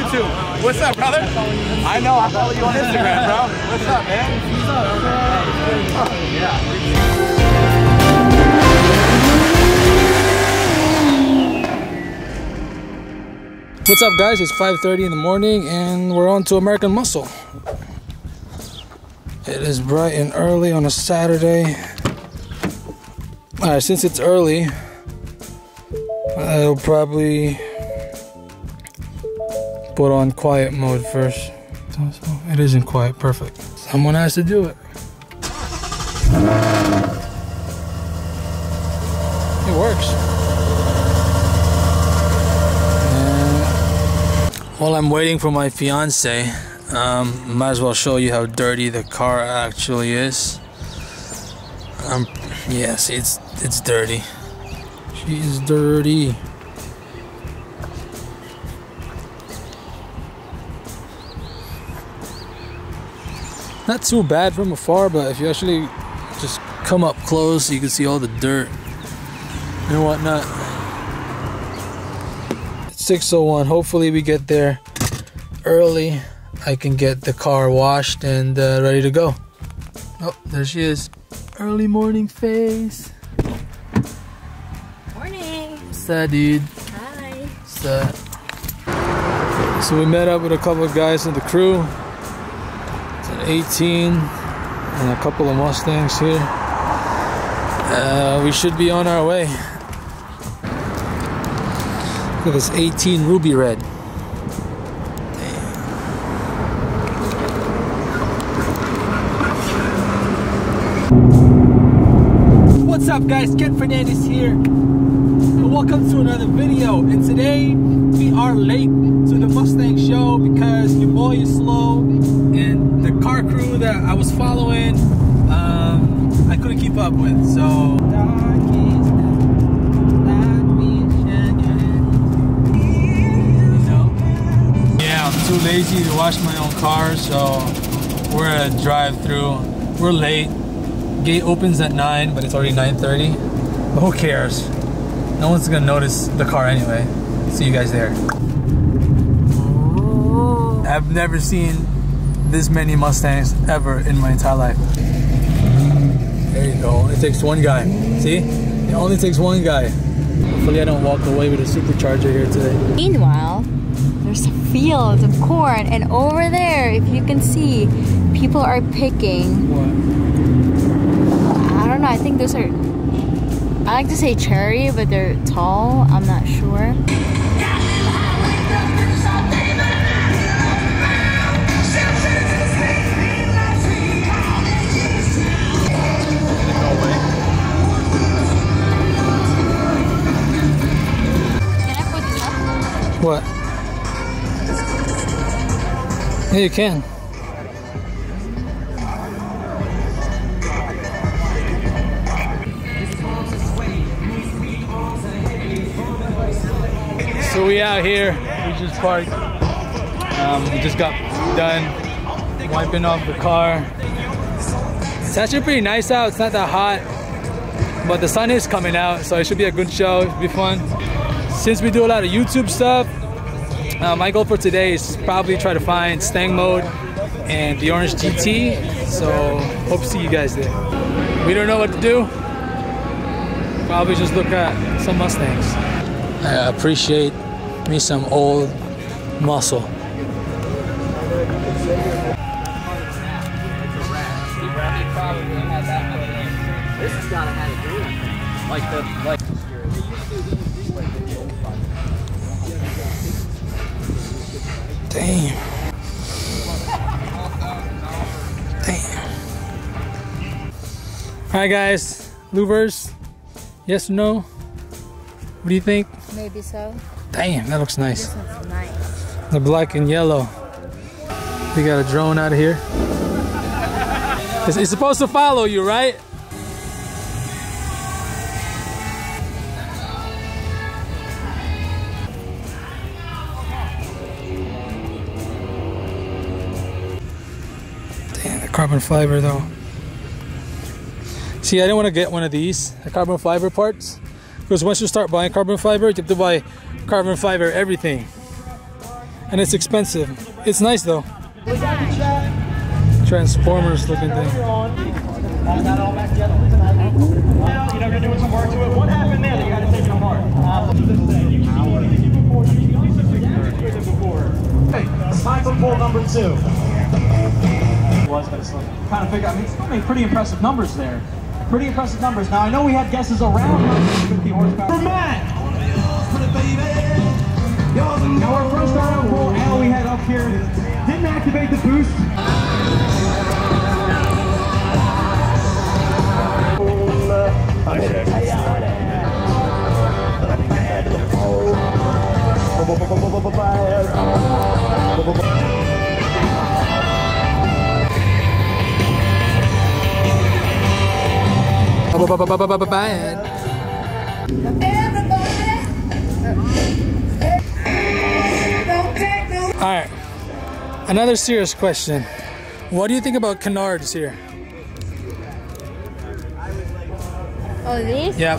YouTube. What's up, brother? I know, I follow you on Instagram, bro. What's up, man? Yeah. What's up, guys? It's 5:30 in the morning and we're on to American Muscle. It is bright and early on a Saturday. Alright, since it's early, I'll probably put on quiet mode first. So it isn't quiet, perfect. Someone has to do it. It works. While I'm waiting for my fiance, might as well show you how dirty the car actually is. Yeah, see, it's dirty. She's dirty. Not too bad from afar, but if you actually just come up close, you can see all the dirt and whatnot. 6:01. Hopefully we get there early. I can get the car washed and ready to go. Oh, there she is. Early morning face. Morning. What's that, dude? Hi. What's that? So we met up with a couple of guys in the crew. It's an 18 and a couple of Mustangs here. We should be on our way. Look at this 18 ruby red. What's up, guys? Ken Fernandez here. And welcome to another video. And today we are late to the Mustang show because your boy is slow and the car crew that I was following, I couldn't keep up with. So I'm too lazy to wash my own car, so we're at a drive-through. We're late. Gate opens at 9, but it's already 9:30. But who cares? No one's gonna notice the car anyway. See you guys there. I've never seen this many Mustangs ever in my entire life. There you go. It takes one guy. See? It only takes one guy. Hopefully I don't walk away with a supercharger here today. Meanwhile, there's fields of corn, and over there, if you can see, people are picking. What? I don't know. I think those are. I like to say cherry, but they're tall. I'm not sure. Can I put this up? What? Yeah, you can. So we out here. We just parked. We just got done wiping off the car. It's actually pretty nice out. It's not that hot, but the sun is coming out, so it should be a good show. It'll be fun. Since we do a lot of YouTube stuff, my goal for today is probably try to find Stangmode and the Orange GT. So hope to see you guys there. We don't know what to do. Probably just look at some Mustangs. I appreciate me some old muscle. This has gotta have a green. Like Damn. Damn. Alright guys, louvers. Yes or no? What do you think? Maybe so. Damn, that looks nice. This one's nice. The black and yellow. We got a drone out of here. It's supposed to follow you, right? Damn, the carbon fiber though. See, I didn't want to get one of these, the carbon fiber parts, because once you start buying carbon fiber, you have to buy carbon fiber everything. and it's expensive. It's nice though. Transformers looking thing. You know, you're doing some work to it. What happened there that you had to take it apart? Time for poll number 2. Kind of figure, I mean, still made pretty impressive numbers there. Pretty impressive numbers. Now, I know we had guesses around 150 horsepower. For Matt! Now, our first auto poll, Al, we had up here, didn't activate the boost. Alright, another serious question. What do you think about canards here? Oh, these? Yep.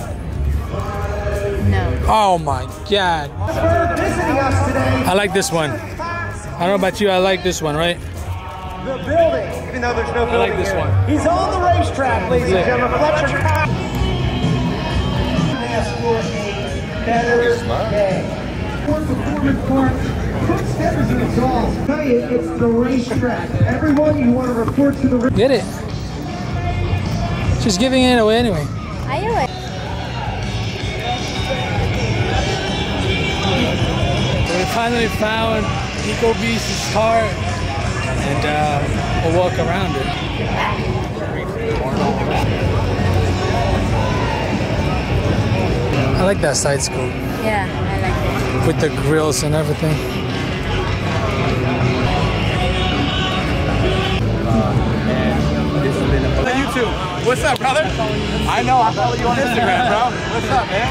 No. Oh my god. I like this one. I don't know about you, I like this one, right? The building, even though there's no building. I like this one. He's on the racetrack, ladies and gentlemen. Fletcher Cox. Tell you, it's the racetrack. Everyone, you want to report to the. Get it. She's giving it away anyway. I know it. We finally found Eco Beast's car, and we'll walk around it. I like that side scope Yeah, I like it. with the grills and everything. YouTube. What's up, brother? I know, I follow you on Instagram, bro. What's up, man?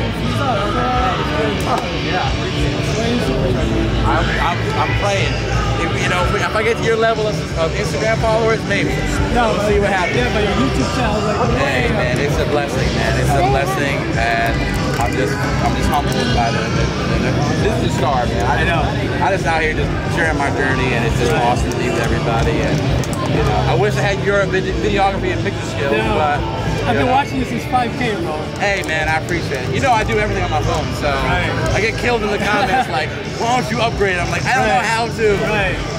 I'm playing. You know, if I get to your level of Instagram followers, maybe. No, we'll see what happens. Yeah, but your YouTube channel, like, hey, man, it's a blessing, man. It's a blessing, and I'm just humbled by this is the star, man. I know. I'm just out here just sharing my journey, and it's just awesome to be with everybody. And you know, I wish I had your videography and picture skills, but I've been watching you since 5K, bro. hey, man, I appreciate it. You know, I do everything on my phone, so I get killed in the comments like, why don't you upgrade? I'm like, I don't know how to.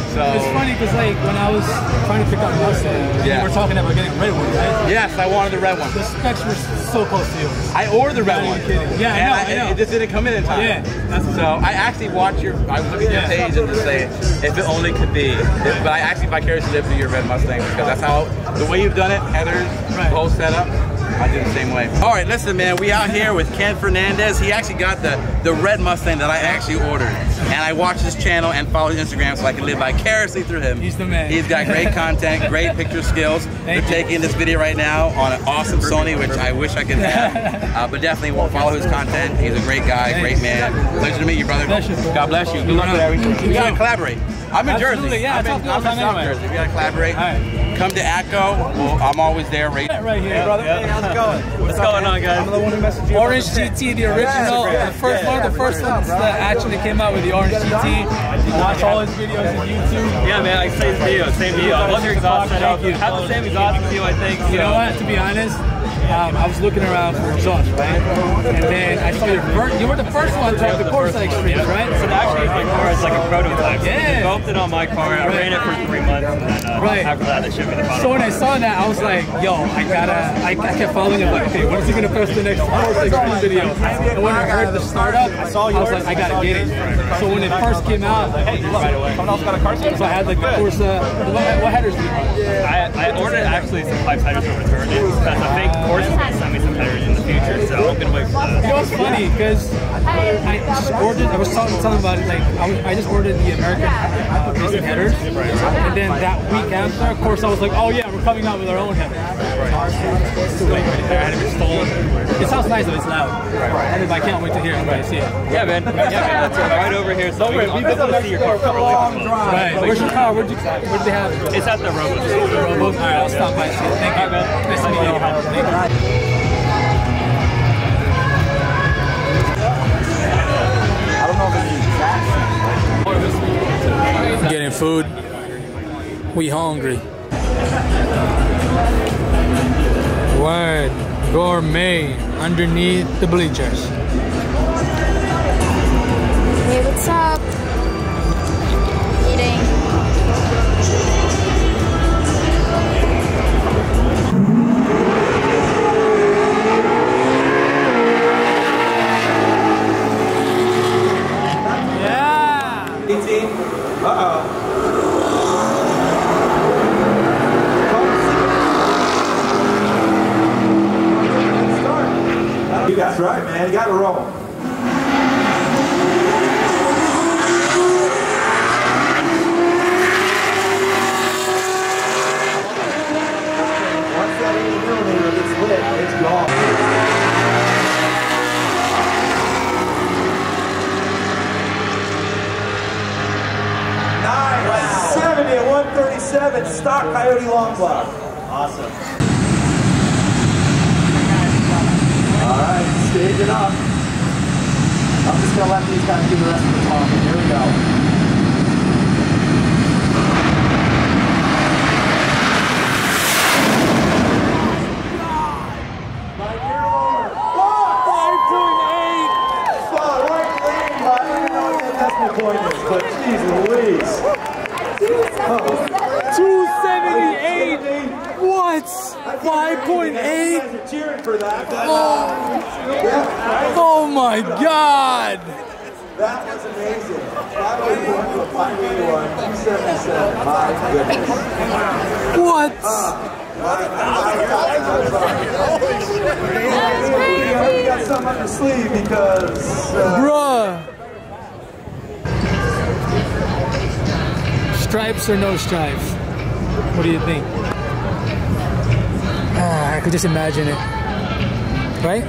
So it's funny because like when I was trying to pick up Mustang, we were talking about getting a red one, right? Yes, I wanted the red one. The specs were so close to yours. I ordered the red one. Yeah, I know. It just didn't come in time. Yeah, so I actually watch I look at your page and just say, if it only could be. But I actually vicariously live through your red Mustang because that's how, the way you've done it, Heather's whole setup, I do the same way. All right, listen, man, we out here with Ken Fernandez. He actually got the red Mustang that I actually ordered. And I watch his channel and follow his Instagram so I can live vicariously through him. He's the man. He's got great content, great picture skills. We're taking this video right now on an awesome Sony, which I wish I could have. But definitely follow his content. He's a great guy, great man. Pleasure to meet you, brother. God bless you. Good luck with everything. We gotta collaborate. I'm in Jersey. Yeah, I'm in South Jersey. We gotta collaborate. Come to ACO. Well, I'm always there. Right here, hey, brother. Hey, how's it going? What's going on, guys? I'm the one who messaged you. Orange GT, the original, one of the first ones that actually came out with the Orange GT. Watch all his videos on YouTube. Yeah, man, like same video, same video. I love your exhaust setup. Have the same exhaust as you, I think. You know what? To be honest, I was looking around for exhaust, right? And then I saw you were the first one to have the Corsa Extremes, right? So actually, my car is like a prototype. So they built it on my car. I ran it for 3 months, and then after that, they shipped me the final. So when I saw that, I was like, yo, I kept following him, like, okay, when is he gonna post the next Corsa Extreme video? And when I heard the startup, I was like, I gotta get it. So when it first came out, I ordered it right away. Someone else got a car. So I had like the Corsa. What headers did you buy? I ordered actually some pipe headers for returned it because I think Corsa's gonna send me some headers in the future, so I'm gonna wait for that. You know, it's funny because I was telling about it, like I just ordered the American basic headers, and then that week after, of course, I was like, oh yeah, we're coming out with our own headers. It's too late right there. I had to install it. It sounds nice, but it's loud. And I can't wait to hear everybody see it. Yeah, man. That's right over here. So we can see your car for a long drive. Right. Where's your car? Where did they have it? It's at the Robo. All right, I'll stop by and see it. Thank you. Nice to meet you. Thank you. I don't know if it's exact. ordering food. We hungry. Word. Gourmet underneath the bleachers. Hey, what's up? Eating. Yeah! 18. Uh-oh. That's right, man. You got to roll. Once that 80mm gets lit, it's gone. Nice. Wow. 70 at 137, stock Coyote long block. Awesome. Alright, stage it up. I'm just going to let these guys do the rest of the talking. Here we go. My dear Lord. 5.8! Right lane, I don't even know what the decimal point is, but geez Louise. 278! What? 5.8? Cheering for that. Oh my God! That was amazing. 581 to 581, 277. My goodness. What? We got something up your sleeve because. Bruh! Stripes or no stripes? What do you think? I could just imagine it. Right?